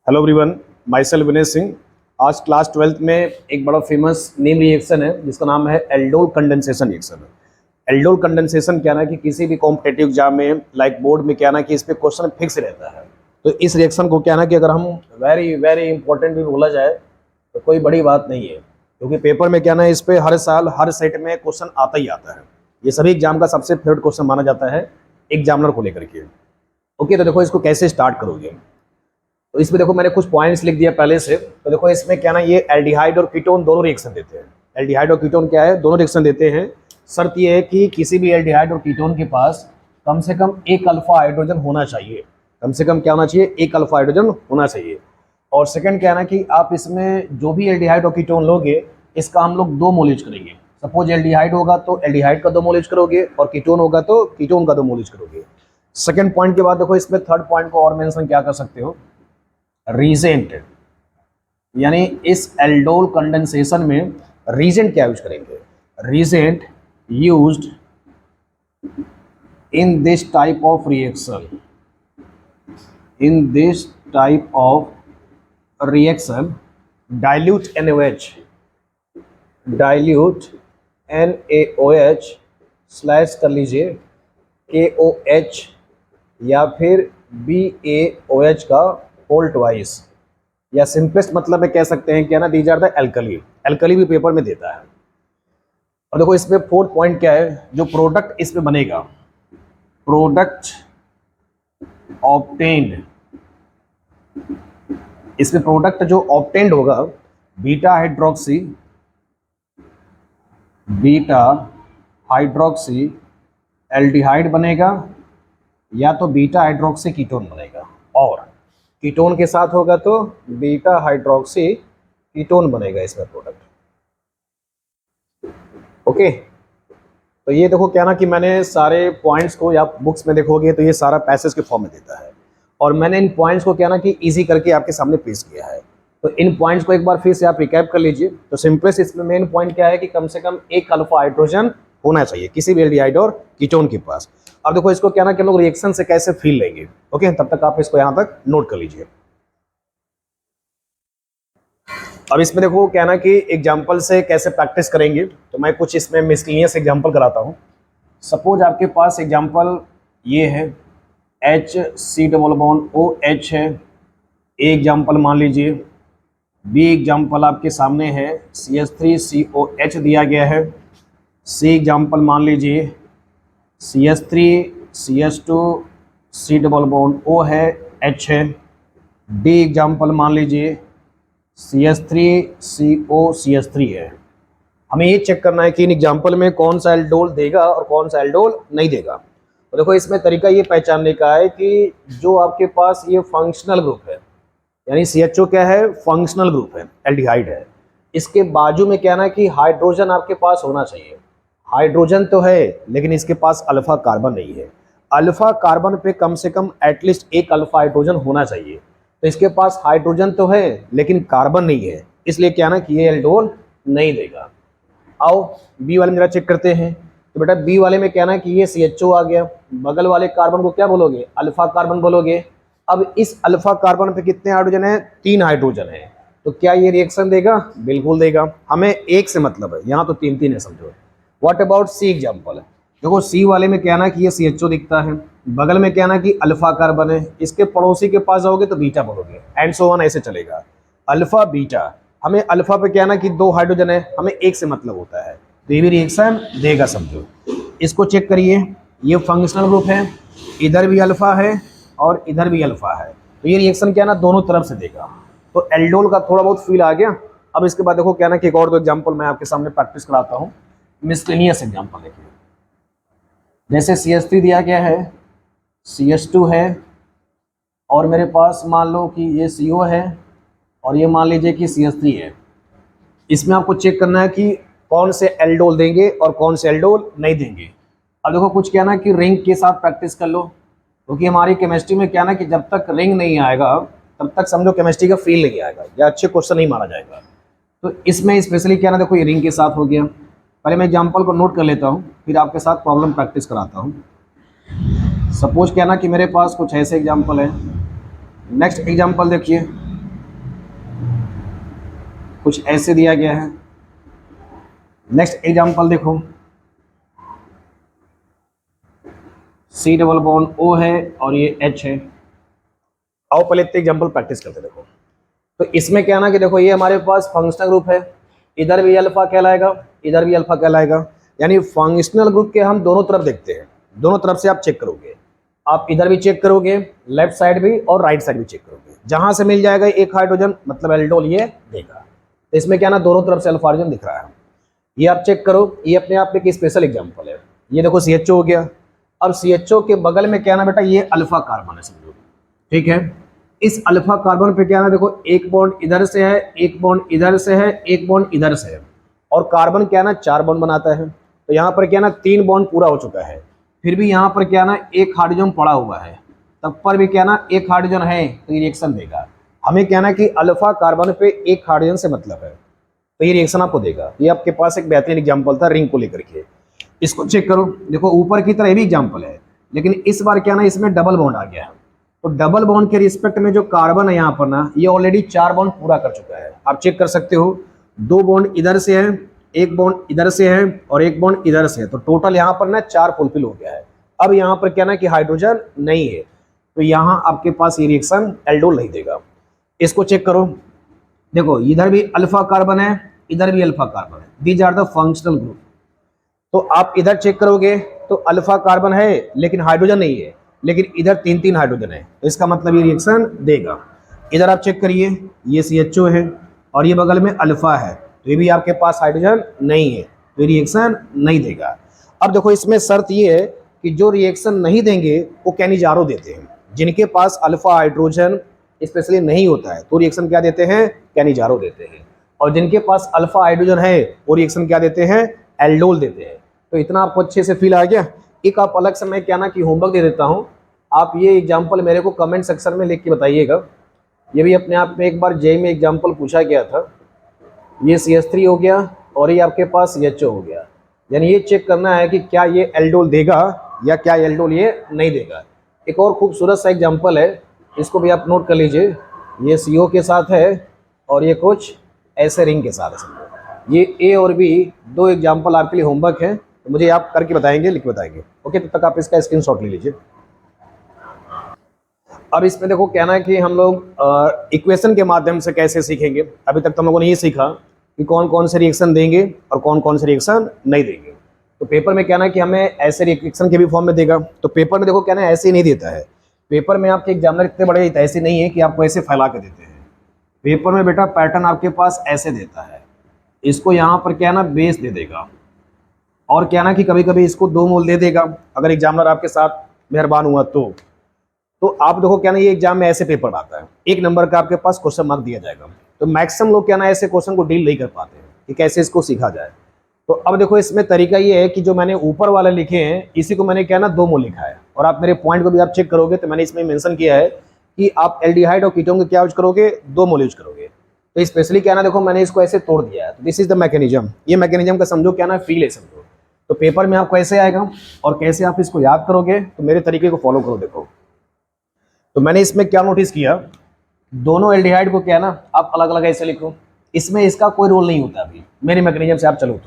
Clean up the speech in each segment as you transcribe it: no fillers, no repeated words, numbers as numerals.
Hello everyone, my self Vinay Singh. आज class 12th में एक बड़ा फेमस नेम रिएक्शन है जिसका नाम है aldol condensation reaction. Aldol condensation क्या ना कि किसी भी कॉम्पिटेटिव एग्जाम में लाइक बोर्ड में क्या ना कि इस पे क्वेश्चन फिक्स रहता है। तो इस रिएक्शन को क्या ना कि अगर हम वेरी वेरी इंपॉर्टेंट भी बोला जाए तो कोई बड़ी बात नहीं है, क्योंकि पेपर में क्या ना इस पे हर साल हर सेट में क्वेश्चन आता ही आता है। ये सभी एग्जाम का सबसे फेवरेट क्वेश्चन माना जाता है एग्जामिनर को लेकर के। ओके, तो देखो इसको कैसे स्टार्ट करोगे। तो इसमें देखो मैंने कुछ पॉइंट्स लिख दिया पहले से। तो देखो इसमें क्या ना ये एल्डिहाइड और कीटोन दोनों रिएक्शन देते हैं। एल्डिहाइड और कीटोन क्या है, दोनों रिएक्शन देते हैं। शर्त ये है कि किसी भी एल्डिहाइड और कीटोन के पास कम से कम एक अल्फा हाइड्रोजन होना चाहिए। कम से कम क्या होना चाहिए, एक अल्फा हाइड्रोजन होना चाहिए। और सेकंड क्या है ना कि आप इसमें जो भी एल्डिहाइड और कीटोन लोगे इसका हम लोग दो मोल यूज करेंगे। सपोज एल्डिहाइड होगा तो एल्डिहाइड का दो मोल यूज करोगे और कीटोन होगा तो कीटोन का दो मोल यूज करोगे। सेकंड पॉइंट के बाद देखो इसमें थर्ड पॉइंट को और मेंशन क्या कर सकते हो, रीजेंट, यानी इस एल्डोल कंडेंसेशन में रीजेंट क्या यूज करेंगे। Reagent used in this type of reaction, in this type of reaction dilute NaOH, dilute NaOH slash कर लीजिए KOH या फिर BaOH का होल ट्वाइस, या सिंपलेस्ट मतलब में कह सकते हैं क्या ना, these are the alkali. Alkali भी पेपर में देता है। और देखो इसमें फोर्थ पॉइंट क्या है, जो प्रोडक्ट इसमें बनेगा, प्रोडक्ट ऑब्टेन्ड, इसमें प्रोडक्ट जो ऑब्टेन्ड होगा बीटा हाइड्रोक्सी एल्डिहाइड बनेगा या तो बीटा हाइड्रोक्सी कीटोन बनेगा, और कीटोन के साथ होगा तो बीटा हाइड्रोक्सी कीटोन बनेगा इसमें प्रोडक्ट। ओके, तो ये देखो क्या ना कि मैंने सारे पॉइंट्स को, या बुक्स में देखोगे तो ये सारा पैसेज के फॉर्म में देता है, और मैंने इन पॉइंट्स को क्या ना कि इजी करके आपके सामने पेश किया है। तो इन पॉइंट्स को एक बार फिर से आप रिकैप कर लीजिए। तो सिंपलेस्ट इसमें मेन पॉइंट क्या है कि कम से कम एक अल्फा हाइड्रोजन होना चाहिए किसी भी एल्डिहाइड और कीटोन के पास। अब देखो इसको क्या ना कि हम लोग रिएक्शन से कैसे फील लेंगे। ओके, तब तक आप इसको यहाँ तक नोट कर लीजिए। अब इसमें देखो क्या ना कि एग्जाम्पल से कैसे प्रैक्टिस करेंगे, तो मैं कुछ इसमें मिसलिनियस एग्जाम्पल कराता हूँ। सपोज आपके पास एग्जाम्पल ये है HC⋯OH है, ए एग्जाम्पल मान लीजिए। बी एग्जाम्पल आपके सामने है CH3COH दिया गया है। सी एग्जाम्पल मान लीजिए CH3CH2C⋯O है, H है। डी एग्जाम्पल मान लीजिए CH3COCH3 है। हमें ये चेक करना है कि इन एग्जाम्पल में कौन सा एल्डोल देगा और कौन सा एल्डोल नहीं देगा। तो देखो इसमें तरीका ये पहचानने का है कि जो आपके पास ये फंक्शनल ग्रुप है, यानी CHO क्या है, फंक्शनल ग्रुप है, एल्डिहाइड है, इसके बाजू में क्या ना कि हाइड्रोजन आपके पास होना चाहिए। हाइड्रोजन तो है लेकिन इसके पास अल्फा कार्बन नहीं है। अल्फा कार्बन पे कम से कम एटलीस्ट एक अल्फा हाइड्रोजन होना चाहिए। तो इसके पास हाइड्रोजन तो है लेकिन कार्बन नहीं है, इसलिए क्या ना कि ये एल्डोल नहीं देगा। आओ बी वाले में जरा चेक करते हैं। तो बेटा बी वाले में क्या ना कि ये CHO आ गया, बगल वाले कार्बन को क्या बोलोगे, अल्फा कार्बन बोलोगे। अब इस अल्फा कार्बन पे कितने हाइड्रोजन है, 3 हाइड्रोजन है। तो क्या ये रिएक्शन देगा, बिल्कुल देगा। हमें एक से मतलब है, यहाँ तो 3 है समझो। व्हाट अबाउट सी एग्जाम्पल, देखो सी वाले में क्या ना कि ये CHO दिखता है, बगल में क्या ना कि अल्फा कार्बन है, इसके पड़ोसी के पास जाओगे तो बीटा बोलोगे, एंड सो ऑन ऐसे चलेगा। अल्फा बीटा, हमें अल्फा पे क्या ना कि 2 हाइड्रोजन है, हमें एक से मतलब होता है, तो ये भी रिएक्शन देगा समझो। इसको चेक करिए, ये फंक्शनल ग्रुप है, इधर भी अल्फा है और इधर भी अल्फा है, तो ये रिएक्शन क्या ना दोनों तरफ से देगा। तो एल्डोल का थोड़ा बहुत फील आ गया। अब इसके बाद देखो क्या ना कि एक और दो एग्जाम्पल मैं आपके सामने प्रैक्टिस कराता हूँ। मिसलेनियस एग्जाम्पल देखिए, जैसे CH3 दिया गया है, CH2 है, और मेरे पास मान लो कि ये CO है और ये मान लीजिए कि CH3 है। इसमें आपको चेक करना है कि कौन से एल्डोल देंगे और कौन से एल्डोल नहीं देंगे। अब देखो कुछ क्या ना कि रिंग के साथ प्रैक्टिस कर लो, क्योंकि हमारी केमिस्ट्री में क्या ना कि जब तक रिंग नहीं आएगा तब तक समझो केमिस्ट्री का फील नहीं आएगा या अच्छे क्वेश्चन नहीं माना जाएगा। तो इसमें स्पेशली क्या ना, देखो ये रिंग के साथ हो गया। पहले मैं एग्जाम्पल को नोट कर लेता हूँ, फिर आपके साथ प्रॉब्लम प्रैक्टिस कराता हूँ। सपोज क्या ना कि मेरे पास कुछ ऐसे एग्जाम्पल है। नेक्स्ट एग्जाम्पल देखिए, कुछ ऐसे दिया गया है। नेक्स्ट एग्जांपल देखो, C डबल बॉन्ड O है और ये H है। आओ पहले इतने एग्जांपल प्रैक्टिस करते देखो। तो इसमें क्या ना कि देखो ये हमारे पास फंक्शनल ग्रुप है, इधर भी अल्फा कहलाएगा, इधर भी अल्फा कहलाएगा, यानी फंक्शनल ग्रुप के हम दोनों तरफ देखते हैं, दोनों तरफ से आप चेक करोगे, आप इधर भी चेक करोगे, लेफ्ट साइड भी और राइट साइड भी चेक करोगे, जहां से मिल जाएगा एक हाइड्रोजन मतलब एल्डोल ये देगा। तो इसमें क्या ना दोनों तरफ से अल्फा हाइड्रोजन दिख रहा है, ये आप चेक करो, ये अपने आप में एक स्पेशल एग्जाम्पल है। ये देखो CHO हो गया। अब CHO के बगल में क्या ना बेटा ये अल्फा कार्बन है समझो, ठीक है। इस अल्फा कार्बन पे क्या ना देखो एक बॉन्ड इधर से है, एक बॉन्ड इधर से है, एक बॉन्ड इधर से है, और कार्बन क्या ना 4 बॉन्ड बनाता है। तो यहाँ पर क्या ना 3 बॉन्ड पूरा हो चुका है, फिर भी यहाँ पर क्या ना एक हाइड्रोजन पड़ा हुआ है, तब पर भी क्या ना एक हाइड्रोजन है तो ये रिएक्शन देगा। हमें क्या ना कि अल्फा कार्बन पे एक हाइड्रोजन से मतलब है, तो ये रिएक्शन आपको देगा। ये आपके पास एक बेहतरीन एग्जाम्पल था रिंग को लेकर के, इसको चेक करो। देखो ऊपर की तरह ये भी एग्जाम्पल है, लेकिन इस बार क्या ना इसमें डबल बॉन्ड आ गया है। तो डबल बॉन्ड के रिस्पेक्ट में जो कार्बन है यहाँ पर ना ये ऑलरेडी 4 बॉन्ड पूरा कर चुका है, आप चेक कर सकते हो। 2 बॉन्ड इधर से है, एक बॉन्ड इधर से है और एक बॉन्ड इधर से है, तो टोटल यहाँ पर ना 4 फुलफिल हो गया है। अब यहाँ पर क्या ना कि हाइड्रोजन नहीं है, तो यहाँ आपके पास ये रिएक्शन एल्डोल नहीं देगा। इसको चेक करो, देखो इधर भी अल्फा कार्बन है, इधर भी अल्फा कार्बन है, these are the functional group. तो आप इधर चेक करोगे तो अल्फा कार्बन है लेकिन हाइड्रोजन नहीं है, लेकिन इधर 3 हाइड्रोजन है, तो इसका मतलब ये रिएक्शन देगा। इधर आप चेक करिए, ये CHO है और ये बगल में अल्फा है, तो ये भी आपके पास हाइड्रोजन नहीं है, तो ये रिएक्शन नहीं देगा। अब देखो इसमें शर्त ये है कि जो रिएक्शन नहीं देंगे वो कैनिजारो देते हैं, जिनके पास अल्फा हाइड्रोजन स्पेशली नहीं होता है तो रिएक्शन क्या देते हैं, कैनिजारो देते हैं, और जिनके पास अल्फा हाइड्रोजन है वो रिएक्शन क्या देते हैं, एल्डोल देते हैं। तो इतना आपको अच्छे से फील आ गया। एक आप अलग से मैं क्या ना कि होमवर्क दे देता हूँ, आप ये एग्जाम्पल मेरे को कमेंट सेक्शन में लिख के बताइएगा। ये भी अपने आप में एक बार जेईई में एग्जाम्पल पूछा गया था। ये CH3 हो गया और ये आपके पास CHO हो गया, यानी ये चेक करना है कि क्या ये एल्डोल देगा या क्या एल्डोल ये नहीं देगा। एक और खूबसूरत सा एग्जाम्पल है, इसको भी आप नोट कर लीजिए। ये CO के साथ है और ये कुछ ऐसे रिंग के साथ है समझो। ये A और B 2 एग्जाम्पल आपके लिए होमवर्क है, तो मुझे आप करके बताएंगे, लिख के बताएंगे। ओके, तब तक आप इसका स्क्रीनशॉट ले लीजिए। अब इसमें देखो कहना है कि हम लोग इक्वेशन के माध्यम से कैसे सीखेंगे। अभी तक तो हम लोगों ने ये सीखा कि कौन कौन से रिएक्शन देंगे और कौन कौन से रिएक्शन नहीं देंगे। तो पेपर में कहना है कि हमें ऐसे रिएक्शन के भी फॉर्म में देगा, तो पेपर में देखो कहना है ऐसे ही नहीं देता है। पेपर में आपके एग्जामिनर इतने बड़े ऐसे नहीं है कि आपको ऐसे फैला के देते हैं। पेपर में बेटा पैटर्न आपके पास ऐसे देता है, इसको यहाँ पर क्या ना बेस दे देगा, और क्या ना कि कभी कभी इसको 2 मोल दे देगा अगर एग्जामिनर आपके साथ मेहरबान हुआ तो आप देखो क्या ना ये एग्जाम में ऐसे पेपर आता है, 1 नंबर का आपके पास क्वेश्चन मार्क दिया जाएगा। तो मैक्सिमम लोग क्या ना ऐसे क्वेश्चन को डील नहीं कर पाते हैं कि कैसे इसको सीखा जाए। तो अब देखो इसमें तरीका ये है कि जो मैंने ऊपर वाले लिखे हैं इसी को मैंने क्या ना 2 मोल लिखा है, और आप मेरे पॉइंट को भी आप चेक करोगे तो मैंने इसमें मेंशन किया है कि आप एल्डिहाइड और कीटोन को क्या यूज करोगे, 2 मोल यूज करोगे। तो स्पेशली क्या ना देखो मैंने इसको ऐसे तोड़ दिया है, तो दिस इज द मैकेनिज्म। ये मैकेनिज्म का समझो क्या ना फील है समझो। तो पेपर में आपको ऐसे आएगा और कैसे आप इसको याद करोगे, तो मेरे तरीके को फॉलो करो। देखो तो मैंने इसमें क्या नोटिस किया, दोनों एल्डिहाइड को क्या ना आप अलग अलग ऐसे लिखो, इसमें इसका कोई रोल नहीं होता अभी मेरे मैकेनिज्म से आप चलो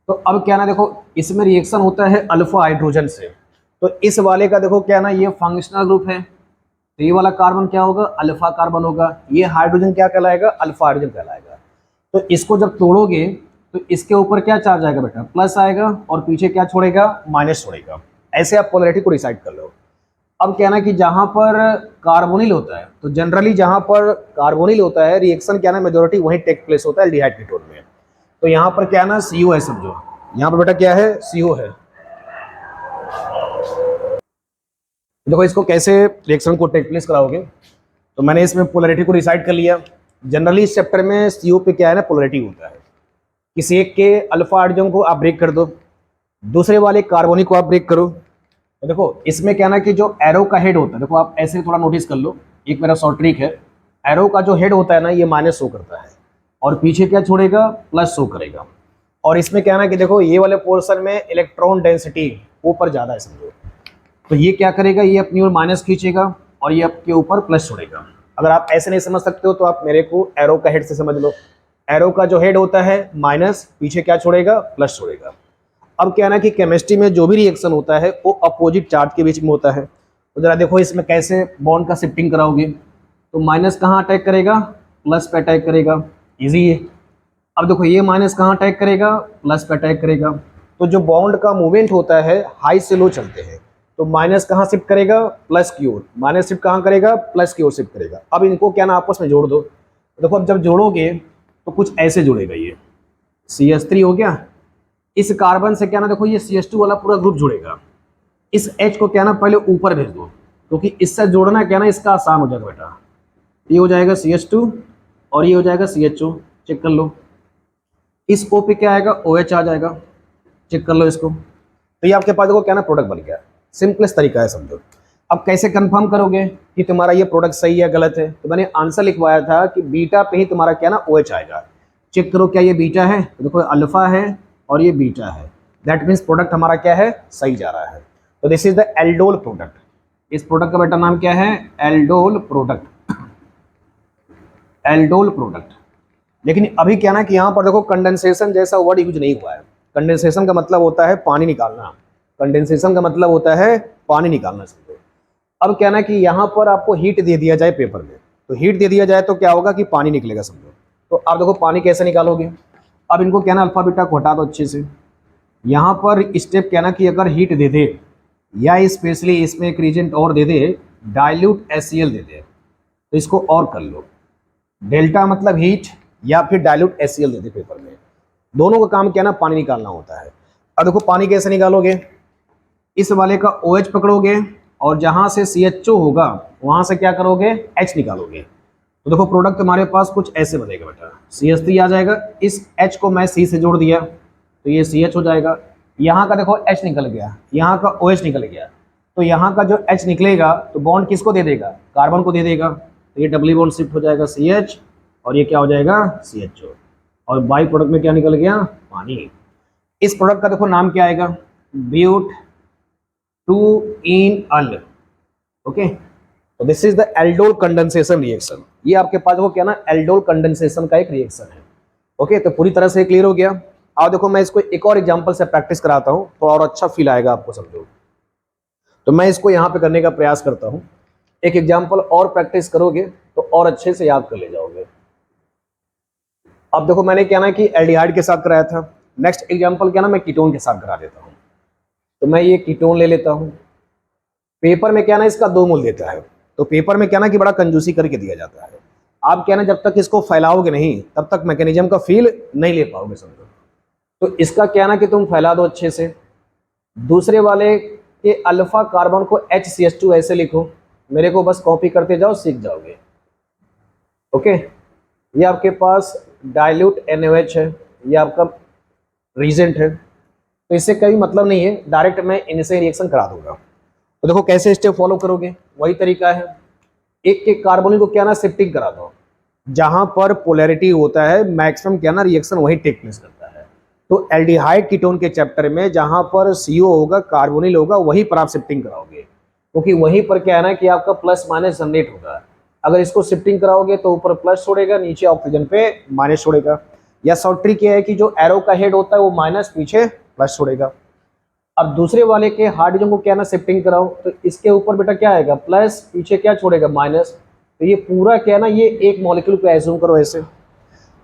तो अब क्या ना देखो इसमें रिएक्शन होता है अल्फा हाइड्रोजन से। तो इस वाले का देखो क्या ना ये फंक्शनल ग्रुप है, तो ये वाला कार्बन क्या होगा, अल्फा कार्बन होगा, ये हाइड्रोजन क्या कहलाएगा, अल्फा हाइड्रोजन कहलाएगा। तो इसको जब तोड़ोगे तो इसके ऊपर क्या चार्ज आएगा बेटा, प्लस आएगा, और पीछे क्या छोड़ेगा, माइनस छोड़ेगा। ऐसे आप पोलैरिटी को डिसाइड कर लो। अब क्या ना कि जहां पर कार्बोनिल होता है, तो जनरली जहां पर कार्बोनिल होता है रिएक्शन क्या ना मेजोरिटी वहीं टेक प्लेस होता है एल्डिहाइड कीटोन में। तो यहाँ पर क्या ना CO है समझो, यहाँ पर बेटा क्या है, CO है। देखो इसको कैसे रिएक्शन को टेक प्लेस कराओगे, तो मैंने इसमें पोलैरिटी को डिसाइड कर लिया। जनरली इस चैप्टर में CO पे क्या है ना पोलैरिटी होता है, किसी एक के अल्फा हाइड्रोजन को आप ब्रेक कर दो, दूसरे वाले कार्बोनिक को आप ब्रेक करो। तो देखो इसमें क्या ना कि जो एरो का हेड होता है, देखो आप ऐसे थोड़ा नोटिस कर लो, एक मेरा शॉर्ट ट्रिक है, एरो का जो हेड होता है ना ये माइनस शो करता है और पीछे क्या छोड़ेगा, प्लस शो करेगा। और इसमें क्या ना कि देखो ये वाले पोर्शन में इलेक्ट्रॉन डेंसिटी ऊपर ज़्यादा है समझो, तो ये क्या करेगा, ये अपनी ओर माइनस खींचेगा और ये आपके ऊपर प्लस छोड़ेगा। अगर आप ऐसे नहीं समझ सकते हो तो आप मेरे को एरो का हेड से समझ लो। एरो का जो हेड होता है माइनस, पीछे क्या छोड़ेगा, प्लस छोड़ेगा। अब क्या है ना कि केमिस्ट्री में जो भी रिएक्शन होता है वो अपोजिट चार्ज के बीच में होता है। तो जरा देखो इसमें कैसे बॉन्ड का शिफ्टिंग कराओगे, तो माइनस कहाँ अटैक करेगा, प्लस पे अटैक करेगा, इजी है। अब देखो ये माइनस कहाँ अटैक करेगा, प्लस पे अटैक करेगा। तो जो बॉन्ड का मूवमेंट होता है हाई से लो चलते हैं, तो माइनस कहाँ शिफ्ट करेगा, प्लस की ओर, माइनस शिफ्ट कहाँ करेगा, प्लस की ओर शिफ्ट करेगा। अब इनको क्या ना आपस में जोड़ दो। देखो अब जब जोड़ोगे तो कुछ ऐसे जुड़ेगा, ये CH3 हो गया, इस कार्बन से क्या ना देखो ये CH2 वाला पूरा ग्रुप जुड़ेगा। इस H को क्या ना पहले ऊपर भेज दो, क्योंकि इससे जोड़ना क्या ना इसका आसान हो जाएगा बेटा। ये हो जाएगा CH2 और ये हो जाएगा CHO, चेक कर लो। इस O पे क्या आएगा, OH आ जाएगा, चेक कर लो इसको। तो ये आपके पास देखो क्या ना प्रोडक्ट बन गया। सिंपलेस्ट तरीका है, समझो। अब कैसे कंफर्म करोगे कि तुम्हारा ये प्रोडक्ट सही है गलत है, तो मैंने आंसर लिखवाया था कि बीटा पे ही तुम्हारा क्या ना OH आएगा। चेक करो क्या ये बीटा है, तो देखो अल्फा है और ये बीटा है, दैट मीन्स प्रोडक्ट हमारा क्या है, सही जा रहा है। तो this is the aldol product. इस प्रोडक्ट का बेटा नाम क्या है, एल्डोल प्रोडक्ट, एल्डोल प्रोडक्ट। लेकिन अभी क्या ना कि यहाँ पर देखो कंडेंसेशन जैसा वर्ड यूज नहीं हुआ है। कंडेंसेशन का मतलब होता है पानी निकालना, कंडेंसेशन का मतलब होता है पानी निकालना, समझो। अब क्या ना कि यहाँ पर आपको हीट दे दिया जाए पेपर में, तो हीट दे दिया जाए तो क्या होगा कि पानी निकलेगा, समझो। तो आप देखो पानी कैसे निकालोगे। अब इनको क्या ना अल्फा बीटा को हटा दो अच्छे से। यहाँ पर स्टेप क्या ना कि अगर हीट दे दे या स्पेशली इसमें एक रीजेंट और दे दे, डाइल्यूट HCl दे दे, तो इसको और कर लो। डेल्टा मतलब हीट या फिर डाइल्यूट HCl दे दे पेपर में। दोनों का काम क्या ना पानी निकालना होता है। अब देखो पानी कैसे निकालोगे, इस वाले का OH पकड़ोगे और जहाँ से CHO होगा वहाँ से क्या करोगे, H निकालोगे। तो देखो प्रोडक्ट तुम्हारे पास कुछ ऐसे बनेगा बेटा, CH3 आ जाएगा, इस H को मैं C से जोड़ दिया तो ये CH हो जाएगा। यहाँ का देखो H निकल गया, यहाँ का OH निकल गया, तो यहाँ का जो H निकलेगा तो बॉन्ड किसको दे देगा, कार्बन को दे देगा। तो ये डबल बॉन्ड शिफ्ट हो जाएगा CH और ये क्या हो जाएगा, CHO, और बाई प्रोडक्ट में क्या निकल गया, पानी। इस प्रोडक्ट का देखो नाम क्या आएगा, but two enal. Okay, तो this is the aldol condensation reaction. ये आपके पास वो क्या ना एल्डोल कंडेंसेशन का एक रिएक्शन है। ओके, तो पूरी तरह से क्लियर हो गया। आओ देखो मैं इसको एक और एग्जांपल से प्रैक्टिस कराता हूँ, तो और अच्छा फील आएगा आपको, समझो। तो मैं इसको यहाँ पे करने का प्रयास करता हूँ। एक एग्जांपल और प्रैक्टिस करोगे तो और अच्छे से याद कर ले जाओगे। अब देखो मैंने क्या ना कि एल्डिहाइड के साथ कराया था, नेक्स्ट एग्जाम्पल क्या ना मैं कीटोन के साथ करा देता हूँ। तो मैं ये कीटोन ले लेता हूँ। पेपर में क्या ना इसका 2 मोल देता है, तो पेपर में क्या ना कि बड़ा कंजूसी करके दिया जाता है। आप क्या ना जब तक इसको फैलाओगे नहीं तब तक मैकेनिज्म का फील नहीं ले पाओगे, समझो। तो इसका क्या ना कि तुम फैला दो अच्छे से। दूसरे वाले के अल्फा कार्बन को HCH2 ऐसे लिखो, मेरे को बस कॉपी करते जाओ, सीख जाओगे। ओके, ये आपके पास डाइल्यूट NaOH है, ये आपका रीजेंट है, तो इससे कोई मतलब नहीं है, डायरेक्ट मैं इनसे रिएक्शन करा दूंगा। तो देखो कैसे स्टेप फॉलो करोगे, वही तरीका है। एक एक कार्बोनिल को क्या ना शिफ्टिंग करा दो, जहां पर पोलैरिटी होता है मैक्सिमम क्या ना रिएक्शन वही टेक प्लेस करता है। तो एल्डिहाइड कीटोन के चैप्टर में जहां पर CO होगा, कार्बोनिल होगा, वहीं पर आप शिफ्टिंग कराओगे, क्योंकि वहीं पर क्या है ना कि आपका प्लस माइनस जनरेट होगा। अगर इसको शिफ्टिंग कराओगे तो ऊपर प्लस छोड़ेगा, नीचे ऑक्सीजन पे माइनस छोड़ेगा। या शॉर्ट ट्रिक ये है कि जो एरो का हेड होता है वो माइनस, पीछे प्लस छोड़ेगा। अब दूसरे वाले के हाइड्रोजन को क्या ना शिफ्टिंग कराओ, तो इसके ऊपर बेटा क्या आएगा, प्लस, पीछे क्या छोड़ेगा, माइनस। तो ये पूरा क्या ना ये एक मॉलिक्यूल को एज्यूम करो ऐसे।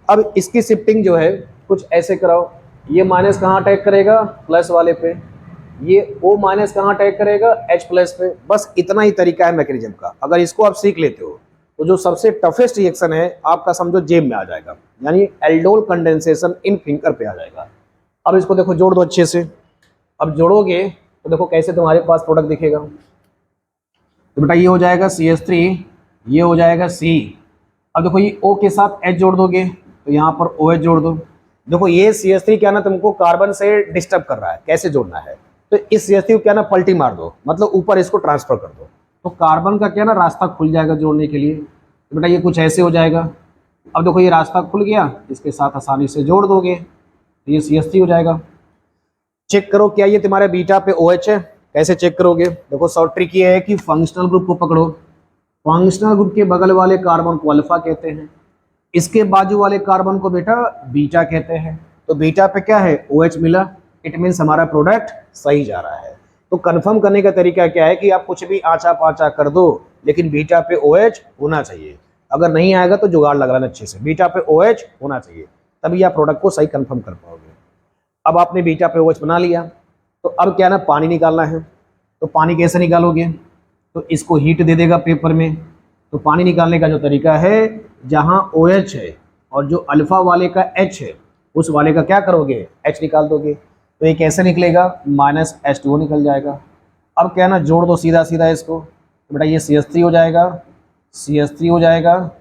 अब इसकी शिफ्टिंग जो है कुछ ऐसे कराओ, ये माइनस कहाँ अटैक करेगा, प्लस वाले पे, ये O माइनस कहाँ अटैक करेगा, H प्लस पे। बस इतना ही तरीका है मैकेनिज्म का। अगर इसको आप सीख लेते हो तो जो सबसे टफेस्ट रिएक्शन है आपका समझो जेब में आ जाएगा, यानी एल्डोल कंडेंसेशन इन फिंगर पे आ जाएगा। अब इसको देखो जोड़ दो अच्छे से। अब जोड़ोगे तो देखो कैसे तुम्हारे पास प्रोडक्ट दिखेगा। तो बेटा ये हो जाएगा CH3, ये हो जाएगा C। अब देखो ये O के साथ H जोड़ दोगे तो यहाँ पर OH जोड़ दो। देखो ये CH3 क्या ना तुमको कार्बन से डिस्टर्ब कर रहा है, कैसे जोड़ना है, तो इस CH3 को क्या ना पलटी मार दो, मतलब ऊपर इसको ट्रांसफर कर दो, तो कार्बन का क्या ना रास्ता खुल जाएगा जोड़ने के लिए। तो बेटा ये कुछ ऐसे हो जाएगा। अब देखो ये रास्ता खुल गया, इसके साथ आसानी से जोड़ दोगे तो ये CH3 हो जाएगा। चेक करो क्या ये तुम्हारे बीटा पे OH है, कैसे चेक करोगे, देखो शॉर्ट ट्रिक ये है कि फंक्शनल ग्रुप को पकड़ो, फंक्शनल ग्रुप के बगल वाले कार्बन को अल्फा कहते हैं, इसके बाजू वाले कार्बन को बेटा बीटा कहते हैं। तो बीटा पे क्या है, OH मिला, इट मीन्स हमारा प्रोडक्ट सही जा रहा है। तो कंफर्म करने का तरीका क्या है कि आप कुछ भी आचा पाचा कर दो, लेकिन बीटा पे OH होना चाहिए। अगर नहीं आएगा तो जुगाड़ लगाना अच्छे से, बीटा पे OH होना चाहिए, तभी आप प्रोडक्ट को सही कंफर्म कर पाओगे। अब आपने बीटा पे OH बना लिया, तो अब क्या ना पानी निकालना है। तो पानी कैसे निकालोगे, तो इसको हीट दे देगा पेपर में। तो पानी निकालने का जो तरीका है, जहाँ OH है और जो अल्फा वाले का H है, उस वाले का क्या करोगे, H निकाल दोगे। तो ये कैसे निकलेगा, -H2O निकल जाएगा। अब क्या ना जोड़ दो सीधा सीधा इसको, तो बेटा ये CH3 हो जाएगा, CH3 हो जाएगा,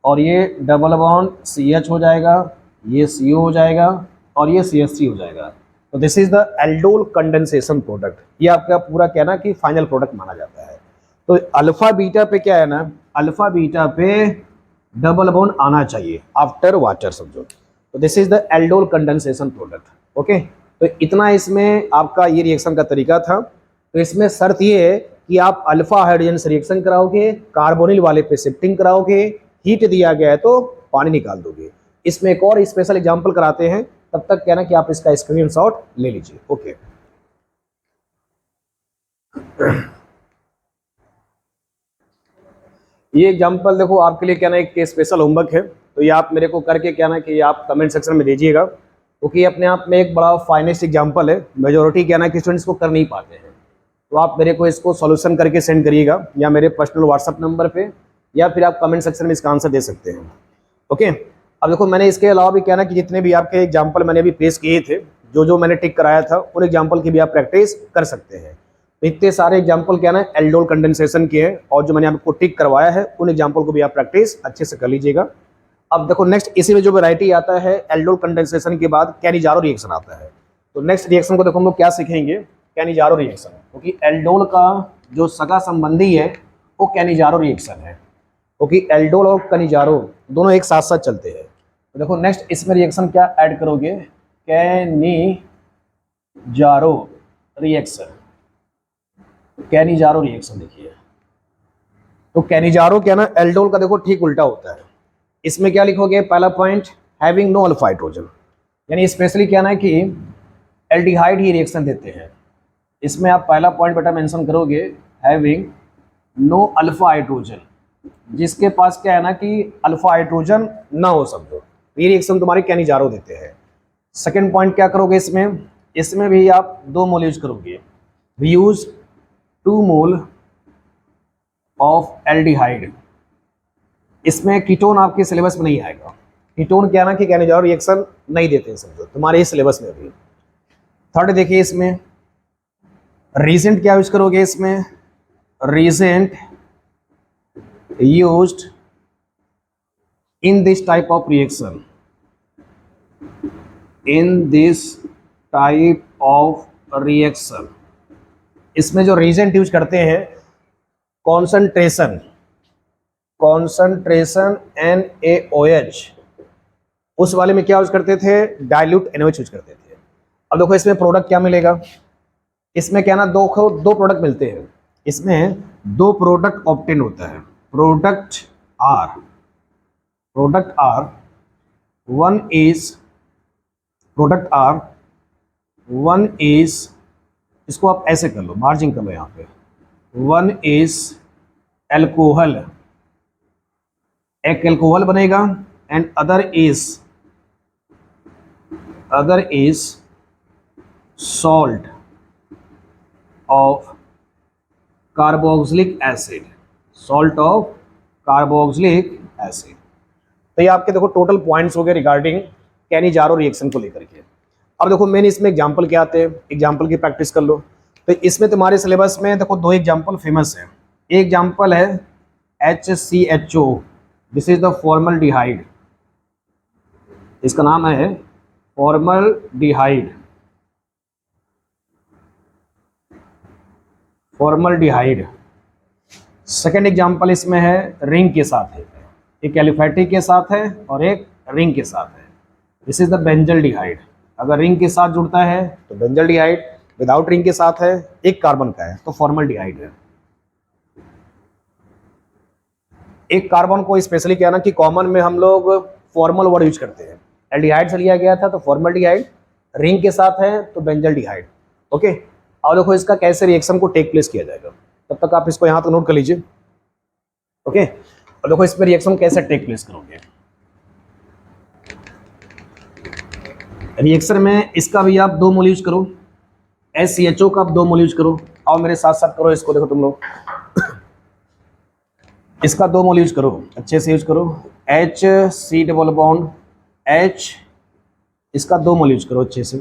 और ये डबल बॉन्ड CH हो जाएगा, ये CO हो जाएगा, और ये CH3 हो जाएगा। तो this is the aldol condensation product. ये आपका पूरा क्या ना कि फाइनल प्रोडक्ट माना जाता है। तो अल्फा बीटा पे क्या है ना, अल्फा बीटा पे डबल बॉन्ड आना चाहिए आफ्टर वाटर, समझो। तो this is the aldol condensation product. Okay, तो इतना इसमें आपका ये रिएक्शन का तरीका था। तो इसमें शर्त ये है कि आप अल्फा हाइड्रोजन से रिएक्शन कराओगे, कार्बोनिल वाले पे शिफ्टिंग कराओगे, हीट दिया गया है तो पानी निकाल दोगे। इसमें एक और स्पेशल एग्जांपल कराते हैं, तब तक क्या ना कि आप इसका स्क्रीनशॉट ले लीजिए। ओके, ये एग्जांपल देखो आपके लिए क्या ना एक स्पेशल होमवर्क है, तो ये आप मेरे को करके क्या ना कि आप कमेंट सेक्शन में दीजिएगा, क्योंकि अपने आप में एक बड़ा फाइनेस्ट एग्जांपल है। मेजोरिटी क्या ना कि स्टूडेंट्स को कर नहीं पाते हैं। तो आप मेरे को इसको सॉल्यूशन करके सेंड करिएगा, या मेरे पर्सनल व्हाट्सअप नंबर पे, या फिर आप कमेंट सेक्शन में इसका आंसर दे सकते हैं। ओके, अब देखो मैंने इसके अलावा भी क्या ना कि जितने भी आपके एग्जाम्पल मैंने अभी पेश किए थे, जो जो मैंने टिक कराया था, उन एग्जाम्पल की भी आप प्रैक्टिस कर सकते हैं। तो इतने सारे एग्जाम्पल क्या ना एल्डोल कंडेंसेशन के हैं, और जो मैंने आपको टिक करवाया है उन एग्जाम्पल को भी आप प्रैक्टिस अच्छे से कर लीजिएगा। अब देखो नेक्स्ट इसी में जो वैरायटी आता है एल्डोल कंडेंसेशन के बाद कैनिजारो रिएक्शन आता है। तो नेक्स्ट रिएक्शन को देखो हम लोग क्या सीखेंगे, कैनिजारो रिएक्शन, क्योंकि एल्डोल का जो सगा संबंधी है वो कैनिजारो रिएक्शन है, क्योंकि एल्डोल और कैनिजारो दोनों एक साथ साथ चलते हैं। तो देखो नेक्स्ट इसमें रिएक्शन क्या ऐड करोगे, कैनिजारो रिएक्शन। कैनिजारो रिएक्शन देखिए, तो कैनिजारो क्या ना एल्डोल का देखो ठीक उल्टा होता है। इसमें क्या लिखोगे, पहला point having no alpha hydrogen, यानी स्पेशली क्या ना कि एल्डिहाइड ही रिएक्शन देते हैं। इसमें आप पहला पॉइंट बेटा मेंशन करोगे हैविंग नो अल्फा हाइड्रोजन, जिसके पास क्या है ना कि अल्फा हाइड्रोजन ना हो, समझो ये रिएक्शन तुम्हारी कैनिजारो देते हैं। सेकेंड पॉइंट क्या करोगे इसमें भी आप 2 मोल यूज करोगे, we use 2 mole of aldehyde. इसमें कीटोन आपके सिलेबस में नहीं आएगा, कीटोन क्या ना कि कैनिजारो रिएक्शन नहीं देते हैं, समझो तुम्हारे इस सिलेबस में भी। थर्ड देखिए इसमें रीजेंट क्या यूज करोगे, इसमें reagent used in this type of reaction, in this type of reaction. इसमें जो रीजेंट यूज करते हैं कॉन्सेंट्रेशन NaOH, उस वाले में क्या यूज करते थे, डाइल्यूट NaOH यूज करते थे। अब देखो इसमें प्रोडक्ट क्या मिलेगा, इसमें क्या ना दो प्रोडक्ट मिलते हैं, इसमें 2 प्रोडक्ट ऑब्टेन होता है। प्रोडक्ट आर वन इज, इसको आप ऐसे कर लो, मार्जिंग कर लो यहाँ पे, 1 इज एल्कोहल, एक एल्कोहल बनेगा, and other is salt of carboxylic acid, तो ये आपके देखो टोटल पॉइंट्स हो गए रिगार्डिंग कैनिजारो रिएक्शन को लेकर के। अब देखो मेन इसमें एग्जांपल क्या आते हैं, एग्जांपल की प्रैक्टिस कर लो। तो इसमें तुम्हारे सिलेबस में देखो 2 एग्जांपल फेमस है। एक एग्जांपल है HCHO, this is the formaldehyde, इसका नाम है फॉर्मल्डिहाइड। सेकेंड एग्जांपल इसमें है रिंग के साथ है, एक एलिफैटिक के साथ है और एक रिंग के साथ है, दिस इज द बेंजल्डिहाइड। अगर रिंग के साथ जुड़ता है तो बेंजल्डिहाइड, विदाउट रिंग के साथ है, एक कार्बन का है तो फॉर्मल्डिहाइड है। एक कार्बन को स्पेशली क्या ना कि कॉमन में हम लोग फॉर्मल वर्ड यूज करते हैं। एल्डिहाइड से लिया गया था तो फॉर्मल्डिहाइड, रिंग के साथ है तो बेंजल्डिहाइड। ओके, अब देखो इसका कैसे रिएक्शन को टेक प्लेस किया जाएगा, तब तक आप इसको यहाँ तक नोट कर लीजिए। ओके, और देखो इस पर रिएक्शन कैसे टेक प्लेस करोगे। रिएक्शन में इसका भी आप 2 मोल यूज करो, SCHO का आप 2 मोल यूज करो। आओ मेरे साथ साथ करो इसको, देखो तुम लोग इसका 2 मोल यूज करो, अच्छे से यूज करो। HC डबल बॉन्ड H, इसका 2 मोल यूज करो अच्छे से।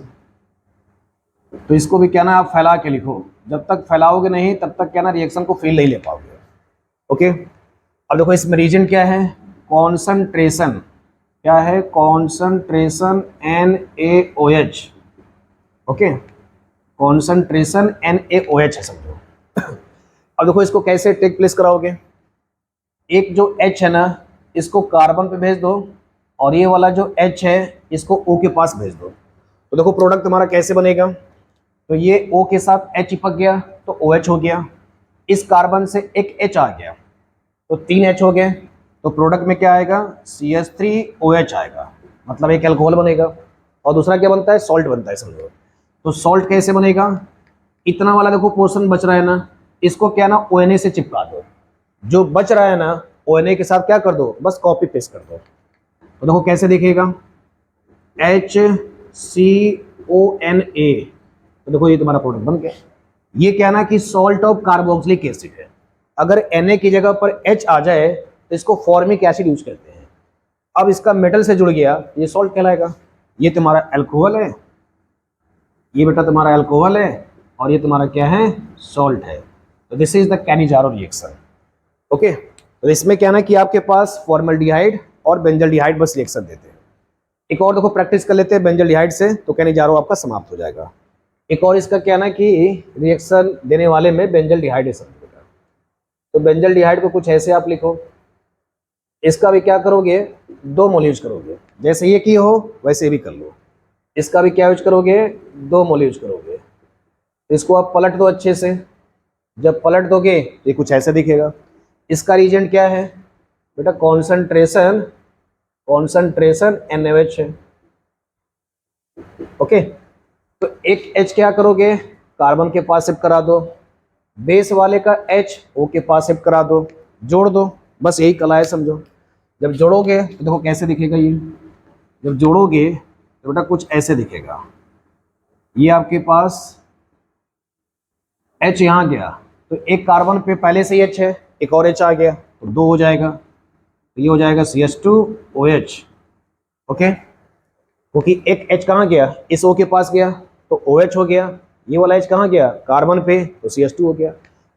तो इसको भी क्या ना आप फैला के लिखो, जब तक फैलाओगे नहीं तब तक क्या ना रिएक्शन को फील नहीं ले पाओगे। ओके, अब देखो इसमें रीजन क्या है, कॉन्सनट्रेशन क्या है, concentration NaOH। Okay, concentration NaOH है समझो। अब देखो इसको कैसे टेक प्लेस कराओगे, एक जो H है ना इसको कार्बन पे भेज दो और ये वाला जो H है इसको O के पास भेज दो। तो देखो प्रोडक्ट तुम्हारा कैसे बनेगा, तो ये O के साथ H चिपक गया तो OH हो गया, इस कार्बन से एक H आ गया तो 3 H हो गए, तो प्रोडक्ट में क्या आएगा, CH3OH आएगा, मतलब एक अल्कोहल बनेगा। और दूसरा क्या बनता है, सॉल्ट बनता है समझो। तो सॉल्ट कैसे बनेगा, इतना वाला देखो पोर्शन बच रहा है ना, इसको क्या ना ONA से चिपका दो, जो बच रहा है ना ONA के साथ क्या कर दो, बस कॉपी पेस्ट कर दो। तो देखो कैसे दिखेगा, HCONA। तो देखो ये तुम्हारा प्रोडक्ट बन गया। ये क्या ना कि सॉल्ट ऑफ कार्बोक्सिलिक एसिड है, अगर Na की जगह पर H आ जाए तो इसको फॉर्मिक एसिड यूज करते हैं। अब इसका मेटल से जुड़ गया, ये सॉल्ट कहलाएगा। ये तुम्हारा अल्कोहल है, ये बेटा तुम्हारा अल्कोहल है, और ये तुम्हारा क्या है, सॉल्ट है। तो this is the Cannizzaro reaction. Okay, तो इसमें क्या ना कि आपके पास फॉर्मल्डिहाइड और बेंजल्डिहाइड बस रिएक्शन देते हैं। एक और देखो प्रैक्टिस कर लेते हैं बेंजल्डिहाइड से, तो कैनिजारो आपका समाप्त हो जाएगा। एक और इसका क्या ना कि रिएक्शन देने वाले में बेंजल्डिहाइड है समझेगा। तो बेंजल्डिहाइड को कुछ ऐसे आप लिखो, इसका भी क्या करोगे, 2 मोल यूज करोगे, जैसे ये की हो वैसे भी कर लो। इसका भी क्या यूज करोगे, 2 मोल यूज करोगे। इसको आप पलट दो अच्छे से, जब पलट दोगे तो ये कुछ ऐसे दिखेगा। इसका रीजेंट क्या है बेटा, कॉन्सनट्रेशन NaOH है। ओके, तो एक H क्या करोगे, कार्बन के पास शिफ्ट करा दो, बेस वाले का H O के पास शिफ्ट करा दो, जोड़ दो, बस यही कला है समझो। जब जोड़ोगे तो देखो कैसे दिखेगा, ये जब जोड़ोगे तो बेटा कुछ ऐसे दिखेगा। ये आपके पास H यहाँ गया तो एक कार्बन पे पहले से ही H है, एक और H आ गया तो 2 हो जाएगा, तो ये हो जाएगा CH2OH। ओके, क्योंकि एक H कहाँ गया, इस O के पास गया तो OH हो गया, ये वाला H कहाँ गया, कार्बन पे, तो CH2 हो गया।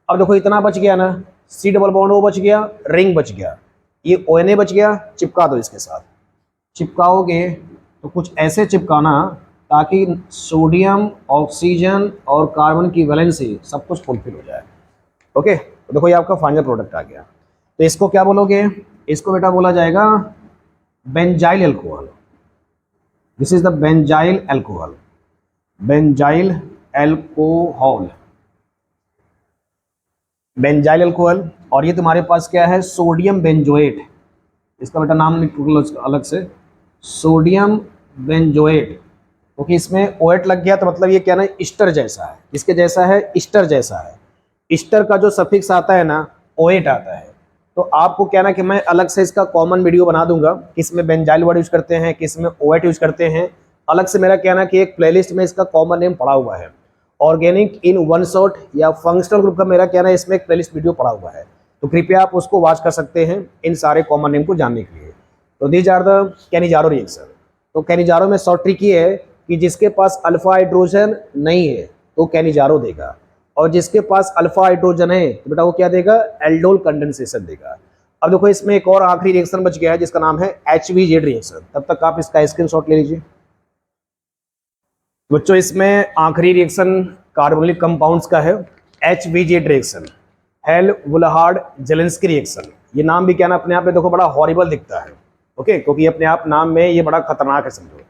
अब देखो इतना बच गया ना, C डबल बॉन्ड O बच गया, रिंग बच गया, ये ONA बच गया, चिपका दो इसके साथ। चिपकाओगे तो कुछ ऐसे चिपकाना ताकि सोडियम, ऑक्सीजन और कार्बन की वैलेंसी सब कुछ फुलफिल हो जाए। ओके, तो देखो ये आपका फाइनल प्रोडक्ट आ गया। तो इसको क्या बोलोगे, इसको बेटा बोला जाएगा benzyl alcohol. This is the benzyl alcohol, benzyl alcohol, benzyl alcohol. और ये तुम्हारे पास क्या है, सोडियम बेंजोएट, इसका बेटा नाम निकलो अलग से, सोडियम बेंजोएट, क्योंकि इसमें OH लग गया तो मतलब ये क्या ना ईस्टर जैसा है, इसके जैसा है, ईस्टर जैसा है। ईस्टर का जो सफिक्स आता है ना OH आता है। तो आपको क्या ना कि मैं अलग से इसका कॉमन वीडियो बना दूंगा, किस में बेंजाइल वर्ड यूज करते हैं, किस में OH यूज करते हैं। अलग से मेरा क्या ना कि एक प्लेलिस्ट में इसका कॉमन नेम पड़ा हुआ है, ऑर्गेनिक इन वन शॉट या फंक्शनल ग्रुप का मेरा क्या ना इसमें एक प्लेलिस्ट वीडियो पड़ा हुआ है, तो कृपया आप उसको वॉच कर सकते हैं इन सारे कॉमन नेम को जानने के लिए। तो these are the Cannizzaro reaction. तो कैनिजारो में शॉर्ट ट्रिक ये है कि जिसके पास अल्फा हाइड्रोजन नहीं है तो कैनिजारो देगा, और जिसके पास अल्फा हाइड्रोजन है तो बेटा वो क्या देगा, एल्डोल कंडेंसेशन देगा। अब देखो इसमें एक और आखिरी रिएक्शन बच गया है जिसका नाम है HVZ रिएक्शन। तब तक आप इसका स्क्रीनशॉट ले लीजिए बच्चों। इसमें आखिरी रिएक्शन कार्बोनिलिक कंपाउंड्स का है, HVZ reaction, Hell Volhard Zelinsky reaction. ये नाम भी क्या ना अपने आप में देखो बड़ा हॉरिबल दिखता है। ओके, क्योंकि अपने आप नाम में ये बड़ा खतरनाक है समझो।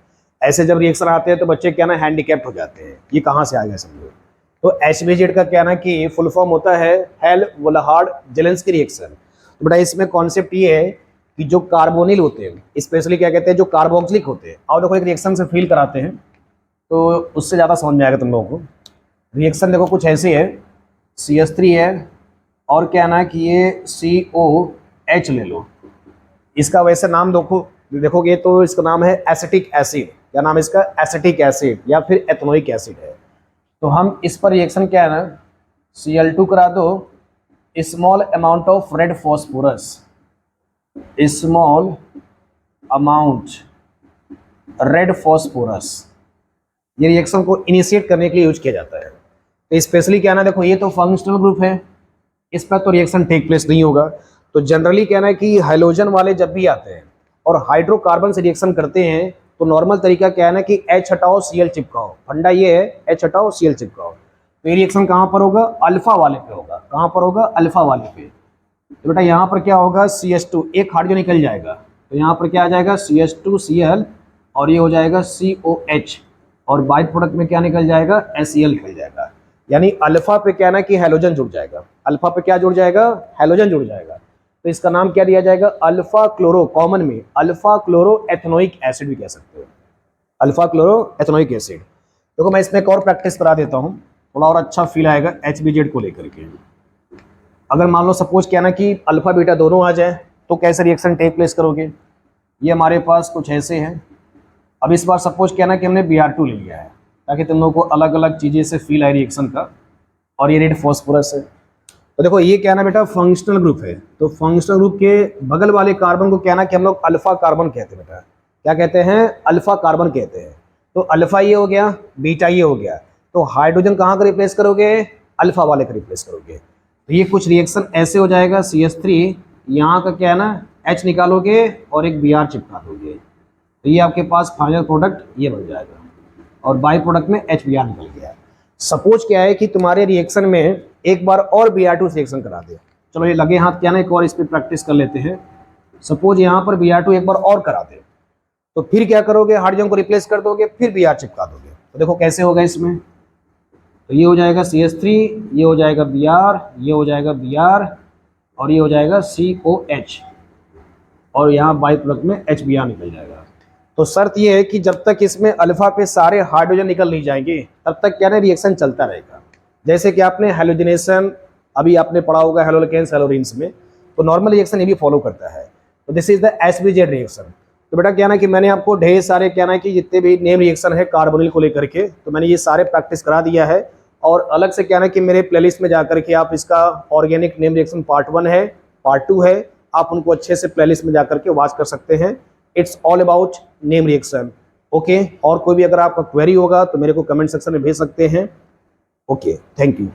ऐसे जब रिएक्शन आते हैं तो बच्चे क्या ना हैंडीकैप्ट हो जाते हैं, ये कहाँ से आ गया समझो। तो HVZ का क्या ना कि फुल फॉर्म होता है हेल वुलहार्ड जेलेंस्की रिएक्शन। तो बेटा इसमें कॉन्सेप्ट ये है कि जो कार्बोनिल होते हैं, स्पेशली क्या कहते हैं, जो कार्बोक्सिलिक होते हैं, और देखो एक रिएक्शन से फील कराते हैं तो उससे ज़्यादा समझ में आएगा तुम लोगों को। रिएक्शन देखो कुछ ऐसी है, CH3 है और क्या ना कि ये COH ले लो। इसका वैसे नाम देखोगे तो इसका नाम है एसिटिक एसिड। क्या नाम है इसका? एसिटिक एसिड या फिर एथनोइक एसिड है। तो हम इस पर रिएक्शन क्या है ना, Cl2 करा दो, small amount of red phosphorus, small amount red phosphorus, ये रिएक्शन को इनिशिएट करने के लिए यूज किया जाता है। तो स्पेशली क्या ना, देखो ये तो फंक्शनल ग्रुप है, इस पर तो रिएक्शन टेक प्लेस नहीं होगा। तो जनरली क्या ना कि हाइड्रोजन वाले जब भी आते हैं और हाइड्रोकार्बन से रिएक्शन करते हैं तो नॉर्मल तरीका क्या है ना कि H हटाओ Cl चिपकाओ। फंडा ये है, H हटाओ Cl चिपकाओ। तो ये रिएक्शन कहाँ पर होगा? अल्फा वाले पे होगा। कहाँ पर होगा? अल्फा वाले पे। तो बेटा यहाँ पर क्या होगा? CH2, एक हाइड्रोजन निकल जाएगा, तो यहाँ पर क्या आ जाएगा? CH2Cl और ये हो जाएगा COH, और बाई प्रोडक्ट में क्या निकल जाएगा? HCl निकल जाएगा। यानी अल्फा पे क्या ना कि हैलोजन जुड़ जाएगा। अल्फा पे क्या जुड़ जाएगा? हैलोजन जुड़ जाएगा। तो इसका नाम क्या दिया जाएगा? अल्फा क्लोरो, कॉमन में अल्फा क्लोरो एथनोइक एसिड भी कह सकते हो, अल्फा क्लोरो एथनोइक एसिड। देखो मैं इसमें एक और प्रैक्टिस करा देता हूँ, थोड़ा और अच्छा फील आएगा HBZ को लेकर के। अगर मान लो सपोज क्या ना कि अल्फा बीटा दोनों आ जाए तो कैसे रिएक्शन टेक प्लेस करोगे? ये हमारे पास कुछ ऐसे हैं। अब इस बार सपोज क्या ना कि हमने Br2 ले लिया है ताकि तुम लोगों को अलग अलग चीज़ें से फील आए रिएक्शन का, और ये रेड फॉस्फोरस है। तो देखो ये क्या ना बेटा फंक्शनल ग्रुप है, तो फंक्शनल ग्रुप के बगल वाले कार्बन को क्या ना कि हम लोग अल्फा कार्बन कहते हैं बेटा। क्या कहते हैं? अल्फा कार्बन कहते हैं। तो अल्फा ये हो गया, बीटा ये हो गया, तो हाइड्रोजन कहाँ का रिप्लेस करोगे? अल्फा वाले का रिप्लेस करोगे। तो ये कुछ रिएक्शन ऐसे हो जाएगा, CH3 यहाँ का क्या है ना H निकालोगे और एक Br चिपका दोगे, तो ये आपके पास फाइनल प्रोडक्ट ये बन जाएगा, और बाई प्रोडक्ट में HBr निकल गया। सपोज क्या है कि तुम्हारे रिएक्शन में एक बार और Br2 से रिएक्शन करा दे। चलो ये लगे हाथ क्या ना एक और इस पर प्रैक्टिस कर लेते हैं। सपोज यहाँ पर Br2 एक बार और करा दे, तो फिर क्या करोगे? हाइड्रोजन को रिप्लेस कर दोगे, फिर Br चिपका दोगे। तो देखो कैसे होगा इसमें, तो ये हो जाएगा CH3, ये हो जाएगा Br, ये हो जाएगा Br, और ये हो जाएगा COH, और यहाँ बाई प्रोडक्ट में HBr निकल जाएगा। तो शर्त ये है कि जब तक इसमें अल्फा पे सारे हाइड्रोजन निकल नहीं जाएंगे तब तक क्या ना रिएक्शन चलता रहेगा। जैसे कि आपने हैलोजिनेशन अभी आपने पढ़ा होगा हैलोल्केन्स हैलोरिन्स में, तो नॉर्मल रिएक्शन ये भी फॉलो करता है। तो this is the HBZ reaction. तो बेटा क्या ना कि मैंने आपको ढेर सारे क्या ना कि जितने भी नेम रिएक्शन है कार्बोनिल को लेकर के, तो मैंने ये सारे प्रैक्टिस करा दिया है। और अलग से क्या ना कि मेरे प्लेलिस्ट में जाकर के आप इसका ऑर्गेनिक नेम रिएक्शन पार्ट 1 है, पार्ट 2 है, आप उनको अच्छे से प्लेलिस्ट में जाकर के वॉच कर सकते हैं। It's all about name reaction. Okay, और कोई भी अगर आपका क्वेरी होगा तो मेरे को कमेंट सेक्शन में भेज सकते हैं। Okay, thank you.